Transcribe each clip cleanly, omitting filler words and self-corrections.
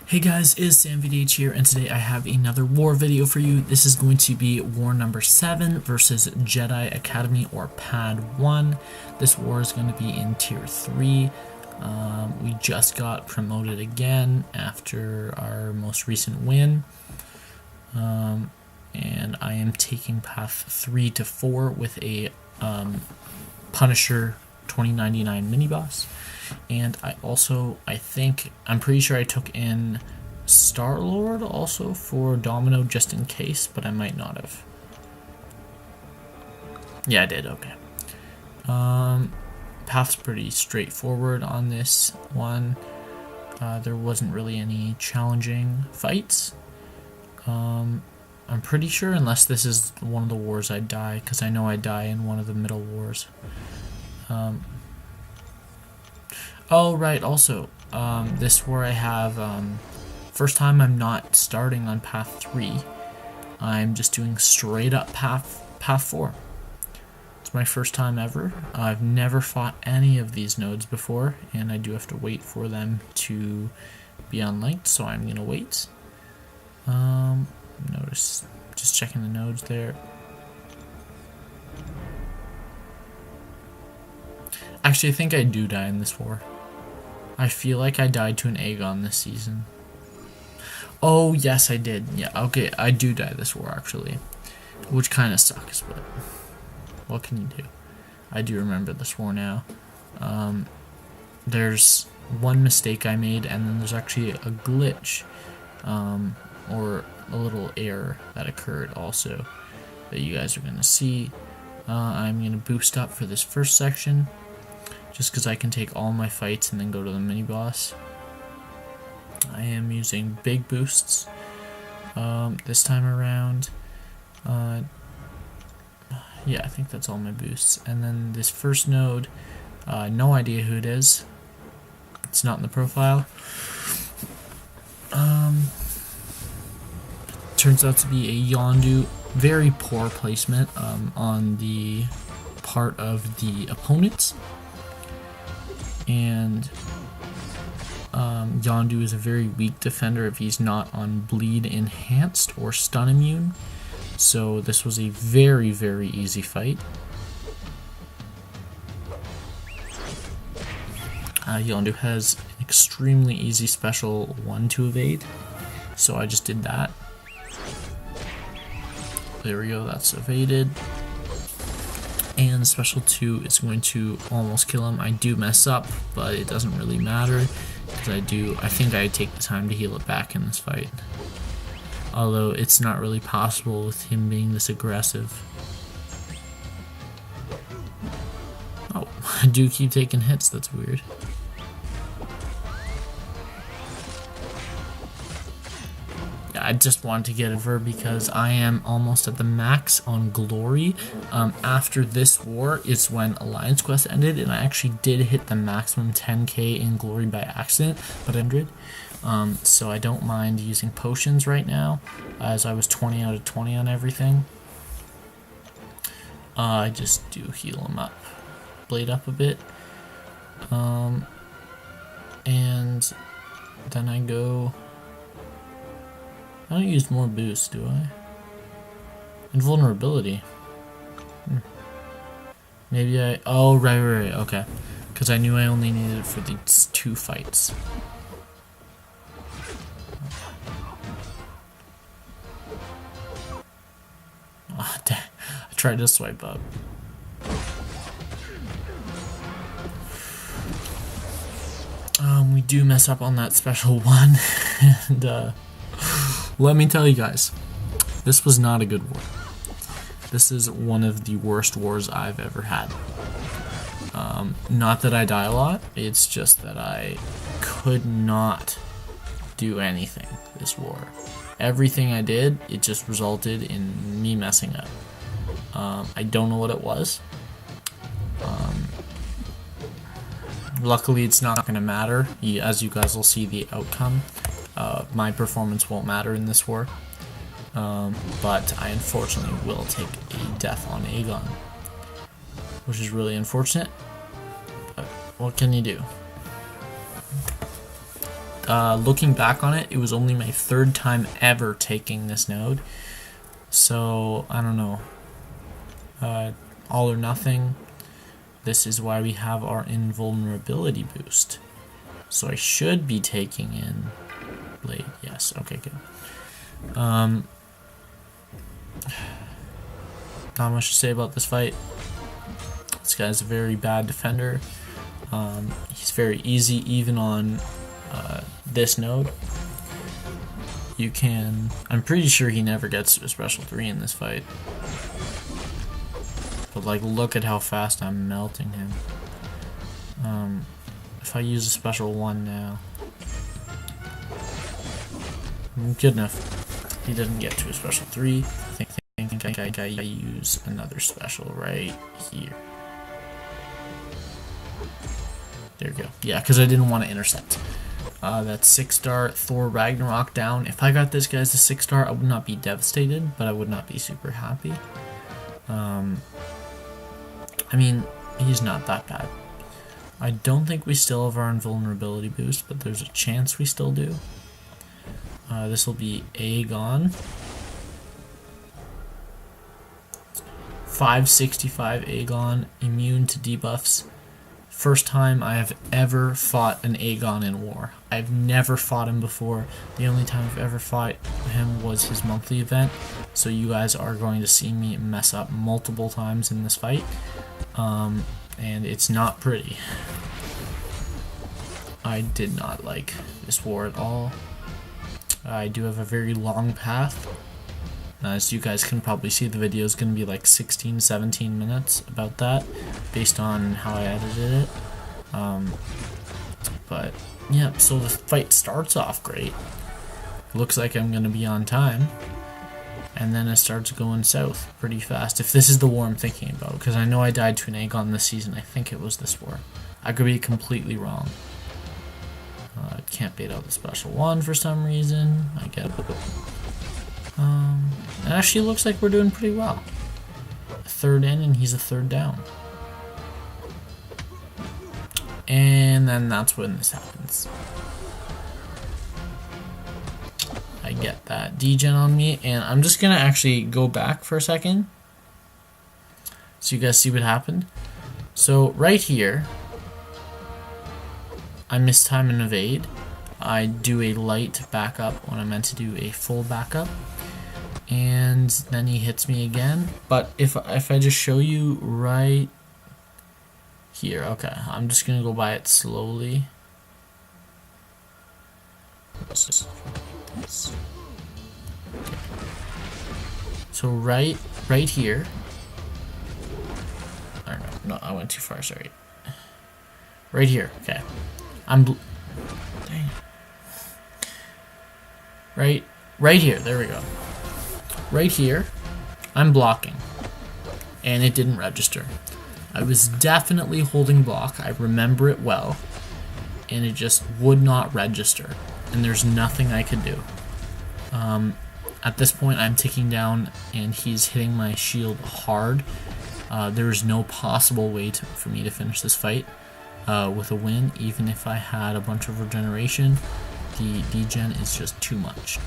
Hey guys, it's SamVDH here, and today I have another war video for you. This is going to be war number 7 versus Jedi Academy, or Pad1. This war is going to be in tier 3. We just got promoted again after our most recent win. And I am taking path 3 to 4 with a Punisher 2099 mini-boss. And I'm pretty sure I took in Star-Lord also for Domino just in case, but I might not have. Yeah, I did, okay. Path's pretty straightforward on this one. There wasn't really any challenging fights. I'm pretty sure, unless this is one of the wars I die, because I know I die in one of the middle wars. Oh, right, also, this war I have, first time I'm not starting on path 3, I'm just doing straight up path 4. It's my first time ever. I've never fought any of these nodes before, and I do have to wait for them to be unlinked, so I'm gonna wait. Notice, just checking the nodes there. Actually, I think I do die in this war. I feel like I died to an Aegon this season. Oh, yes, I did. Yeah, okay, I do die this war, actually. Which kind of sucks, but what can you do? I do remember this war now. There's one mistake I made, and then there's actually a glitch, or a little error that occurred also that you guys are going to see. I'm going to boost up for this first section, just because I can take all my fights and then go to the mini-boss. I am using big boosts this time around. Yeah, I think that's all my boosts. And then this first node, no idea who it is. It's not in the profile. Turns out to be a Yondu. Very poor placement on the part of the opponents. And Yondu is a very weak defender if he's not on bleed enhanced or stun immune. So this was a very, very easy fight. Yondu has an extremely easy special 1 to evade, so I just did that. There we go, that's evaded. And special 2 is going to almost kill him. I do mess up, but it doesn't really matter, because I think I take the time to heal it back in this fight. Although it's not really possible with him being this aggressive. Oh, I do keep taking hits, that's weird. I just want to get over because I am almost at the max on glory. After this war is when Alliance Quest ended, and I actually did hit the maximum 10k in glory by accident, but 100. So I don't mind using potions right now, as I was 20 out of 20 on everything. I just do heal him up, blade up a bit, and then I go. I don't use more boosts, do I? Invulnerability. Maybe I... Oh, right, okay. Because I knew I only needed it for these 2 fights. Oh, dang. I tried to swipe up. We do mess up on that special 1. And, let me tell you guys, this was not a good war. This is one of the worst wars I've ever had. Not that I die a lot, it's just that I could not do anything this war. Everything I did, it just resulted in me messing up. I don't know what it was. Luckily, it's not going to matter. As you guys will see the outcome. My performance won't matter in this war, but I unfortunately will take a death on Aegon, which is really unfortunate, but what can you do? looking back on it, it was only my third time ever taking this node. So, I don't know. All or nothing. This is why we have our invulnerability boost. So I should be taking in blade. Yes, okay, good. Not much to say about this fight. This guy's a very bad defender. He's very easy even on this node. You can... I'm pretty sure he never gets to a special 3 in this fight. But like, look at how fast I'm melting him. If I use a special 1 now... Good enough. He doesn't get to a special 3. I think I use another special right here. There we go. Yeah, because I didn't want to intercept. That's 6-star Thor Ragnarok down. If I got this guy as a 6-star, I would not be devastated, but I would not be super happy. I mean, he's not that bad. I don't think we still have our invulnerability boost, but there's a chance we still do. This will be Aegon. 565 Aegon, immune to debuffs. First time I have ever fought an Aegon in war. I've never fought him before. The only time I've ever fought him was his monthly event. So you guys are going to see me mess up multiple times in this fight. And it's not pretty. I did not like this war at all. I do have a very long path. As you guys can probably see, the video is going to be like 16-17 minutes about that, based on how I edited it. But yeah, so the fight starts off great. Looks like I'm going to be on time, and then it starts going south pretty fast. If this is the war I'm thinking about, because I know I died to an Aegon this season. I think it was this war. I could be completely wrong. I can't bait out the special 1 for some reason. I get it. It actually looks like we're doing pretty well. A 3rd in and he's a 3rd down. And then that's when this happens. I get that degen on me, and I'm just gonna actually go back for a second so you guys see what happened. So right here, I mistime an evade. I do a light backup when I meant to do a full backup. And then he hits me again. But if I just show you right here, okay, I'm just gonna go by it slowly. So right here. I don't know. No, I went too far. Sorry. Right here. Okay. Dang. Right here. There we go. Right here, I'm blocking, and it didn't register. I was definitely holding block, I remember it well, and it just would not register, and there's nothing I could do. At this point, I'm ticking down, and he's hitting my shield hard. There's no possible way for me to finish this fight with a win, even if I had a bunch of regeneration. The degen is just too much.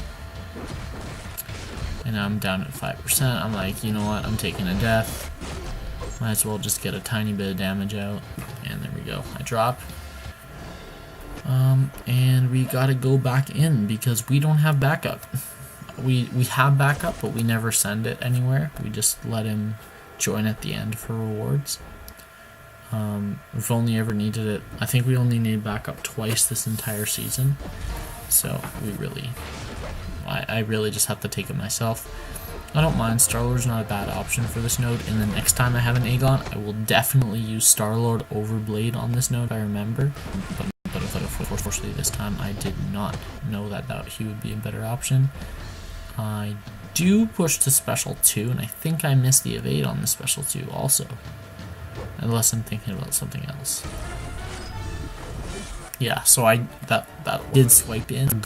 And I'm down at 5%. I'm like, you know what? I'm taking a death. Might as well just get a tiny bit of damage out. And there we go. I drop. And we gotta go back in because we don't have backup. We have backup, but we never send it anywhere. We just let him join at the end for rewards. We've only ever needed it. I think we only need backup twice this entire season. So I really just have to take it myself. I don't mind. Star-Lord's not a bad option for this node, and the next time I have an Aegon, I will definitely use Star-Lord over Blade on this node, if I remember. But unfortunately this time I did not know that he would be a better option. I do push to special 2, and I think I missed the evade on the special 2 also. Unless I'm thinking about something else. Yeah, so that did swipe in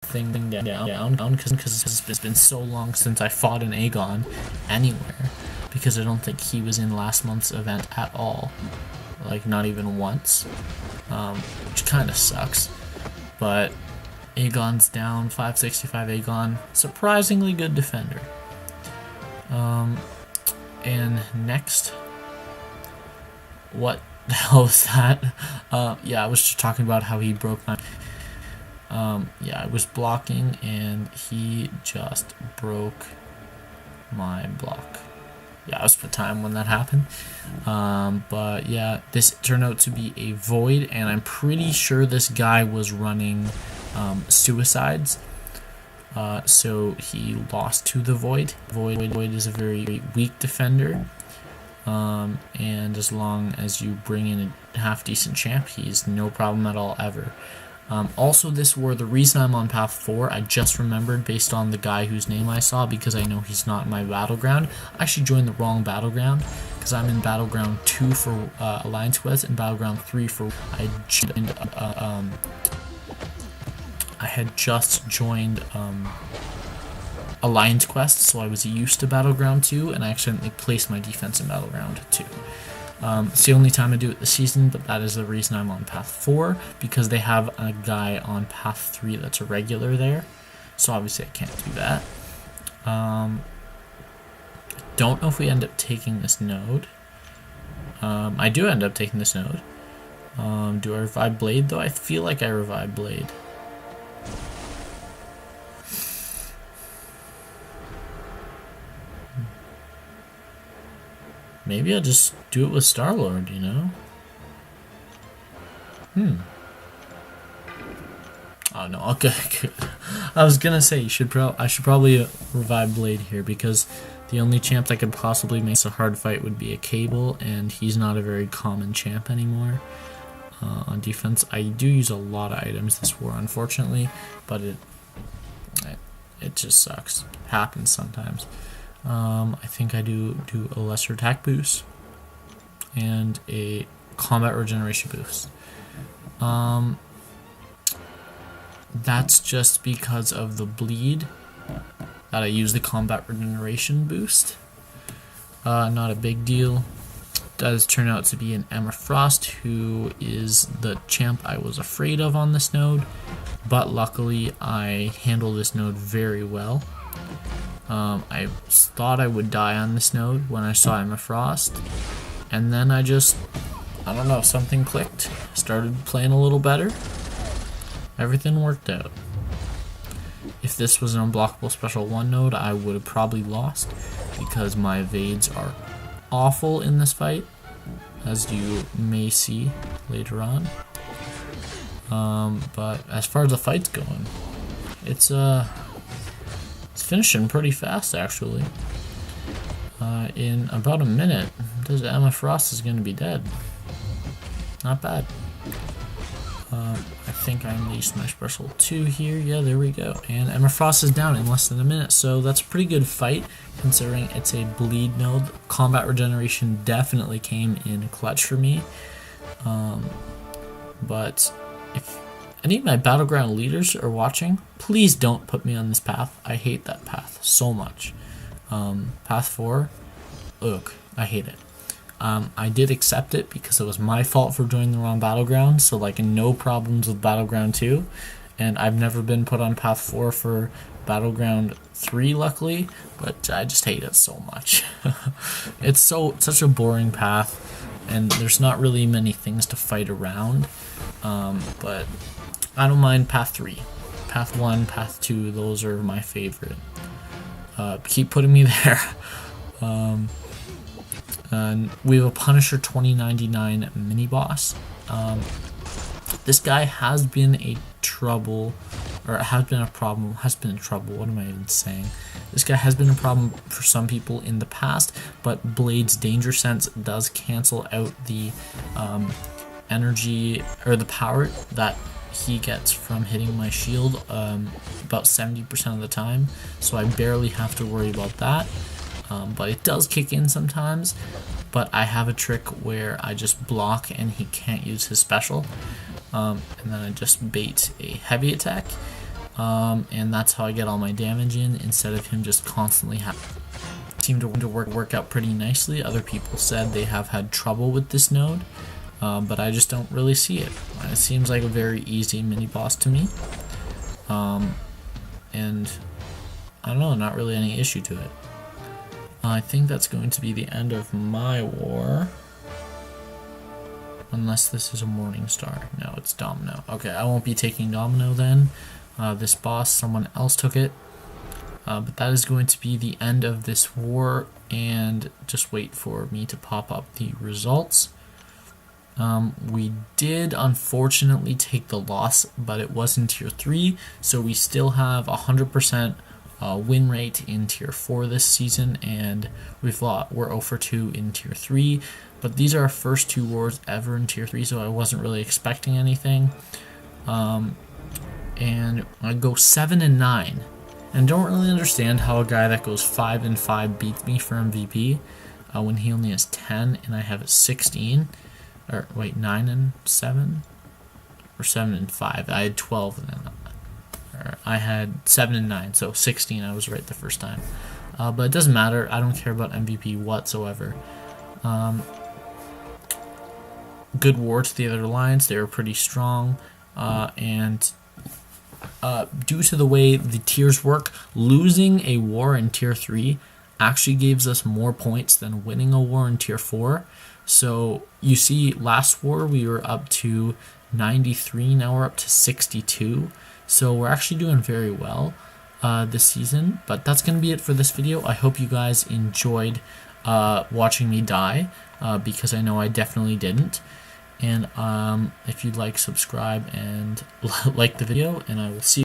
thing down because it's been so long since I fought an Aegon anywhere, because I don't think he was in last month's event at all. like not even once, which kind of sucks. But Aegon's down, 565 Aegon, surprisingly good defender. And next, what the hell was that? Yeah, I was just talking about how he broke my... yeah, I was blocking and he just broke my block. Yeah, I was for time when that happened. But yeah, this turned out to be a void, and I'm pretty sure this guy was running suicides. So he lost to the void. Void is a very weak defender. And as long as you bring in a half-decent champ, he's no problem at all ever. Also, this war, the reason I'm on path 4, I just remembered based on the guy whose name I saw, because I know he's not in my battleground. I actually joined the wrong battleground, because I'm in battleground 2 for Alliance Quest and battleground 3 for... I had just joined Alliance Quest, so I was used to battleground 2, and I accidentally placed my defense in battleground 2. It's the only time I do it this season, but that is the reason I'm on path 4, because they have a guy on path 3 that's a regular there, so obviously I can't do that. Don't know if we end up taking this node. I do end up taking this node. Do I revive Blade though? I feel like I revive Blade. Maybe I'll just do it with Star-Lord, you know? Oh no, okay, good. I was gonna say I should probably revive Blade here, because the only champ that could possibly make a hard fight would be a Cable, and he's not a very common champ anymore. On defense, I do use a lot of items this war, unfortunately, but it just sucks. It happens sometimes. I think I do a lesser attack boost and a combat regeneration boost. That's just because of the bleed that I use the combat regeneration boost. Not a big deal. Does turn out to be an Emma Frost, who is the champ I was afraid of on this node, but luckily I handle this node very well. I thought I would die on this node when I saw Emma Frost, and then I don't know, something clicked. Started playing a little better. Everything worked out. If this was an unblockable special 1 node, I would have probably lost, because my evades are awful in this fight, as you may see later on. But as far as the fight's going, it's finishing pretty fast, actually. In about a minute, this Emma Frost is going to be dead. Not bad. I think I unleashed my special 2 here. Yeah, there we go. And Emma Frost is down in less than a minute, so that's a pretty good fight, considering it's a bleed node. Combat regeneration definitely came in clutch for me. But if any of my battleground leaders are watching, please don't put me on this path. I hate that path so much. Path 4, ugh, I hate it. I did accept it because it was my fault for joining the wrong battleground, so like no problems with battleground 2, and I've never been put on path 4 for battleground 3, luckily, but I just hate it so much. It's such a boring path, and there's not really many things to fight around, but I don't mind path 3. Path 1, path 2, those are my favorite. Keep putting me there. And we have a Punisher 2099 mini boss. This guy has been a trouble, or has been a trouble. What am I even saying? This guy has been a problem for some people in the past, but Blade's Danger Sense does cancel out the energy or the power that he gets from hitting my shield about 70% of the time, so I barely have to worry about that. But it does kick in sometimes, but I have a trick where I just block and he can't use his special, and then I just bait a heavy attack, and that's how I get all my damage in, instead of him just constantly seem to work out pretty nicely. Other people said they have had trouble with this node, but I just don't really see it. It seems like a very easy mini-boss to me, and I don't know, not really any issue to it. I think that's going to be the end of my war. Unless this is a Morning Star. No, it's Domino. Okay, I won't be taking Domino then. This boss, someone else took it. But that is going to be the end of this war, and just wait for me to pop up the results. We did unfortunately take the loss, but it was in tier 3, so we still have 100% win rate in tier 4 this season, and we're 0 for 2 in tier 3. But these are our first 2 wars ever in tier 3, so I wasn't really expecting anything. And I go 7-9, and don't really understand how a guy that goes 5-5 beats me for MVP when he only has 10 and I have 16. Or wait, 9-7 or 7-5. I had 12 and then I had 7-9, so 16. I was right the first time. But it doesn't matter. I don't care about MVP whatsoever. Good war to the other lines. They were pretty strong, and due to the way the tiers work, losing a war in tier 3 actually gives us more points than winning a war in tier 4. So you see, last war we were up to 93, now we're up to 62. So we're actually doing very well this season. But that's going to be it for this video. I hope you guys enjoyed watching me die, because I know I definitely didn't. And if you'd like, subscribe and like the video, and I will see you.